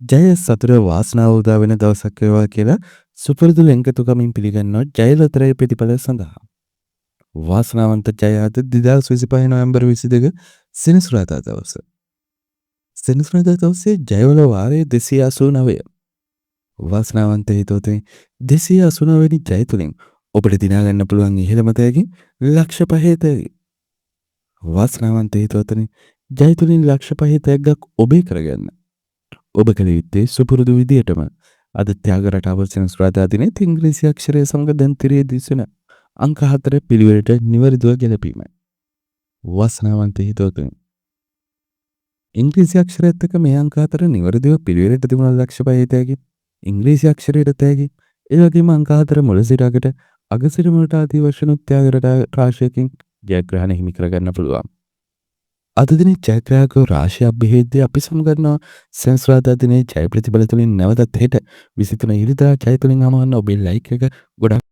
ජය සතුට වාසනාව උදා වෙන දවසක් වේවා කියලා සුපුරුදු ලෙන්ගතුකමින් පිළිගන්නවා ජය ලොතරැයි ප්‍රතිඵල සඳහා. වාසනාවන්ත ජය අද 2025 නොවැම්බර් 22 සෙනසුරාදා දවස. සෙනසුරාදා දවසේ ජයවල වාරය 289. වාසනාවන්ත හිතවතුනි 289 වෙනි ජය තුලින් ඔබට දිනා ගන්න පුළුවන් ඉහළම තෑගි ලක්ෂ 5 තෑගි. වාසනාවන්ත හිතවතුනි ජය තුලින් ලක්ෂ 5 තෑග්ගක් ඔබේ කරගන්න. ඔබ කළ යුත්තේ සුපුරුදු විදියටම අද ත්‍යාග රටාව සෙනසුරාදා දිනේ ඉංග්‍රීසි අක්ෂරය සමග දැන් තිරේ දිසෙන අංක 4 පිළිවෙලට නිවැරදිව ගැලපීමයි. වාසනාවන්ත හිතවතුනි ඉංග්‍රීසි අක්ෂරයත් එක්ක මේ අංක 4 නිවැරදිව පිළිවෙලට තිබුණ ලක්ෂ 5 තෑගි ඉංග්‍රීසි අක්ෂරයට තෑගි ඒ වගේම අංක 4 මුල සිට අගට අග සිට මුලට ආදී වශයෙන් ත්‍යාග රටා රාශියකින් ජයග්‍රහණ හිමි කරගන්න පුළුවන්. අද දිනේ ජයග්‍රාහක රාශියක් බෙහෙද්දී අපි සමගන්නවා සෙනසුරාදා දිනේ ජය ප්‍රතිඵල තුලින් නැවතත් හෙට 23 ඉරිදා ජය තුලින් හමුවන්න ඔබේ ලයික් එක ගොඩක්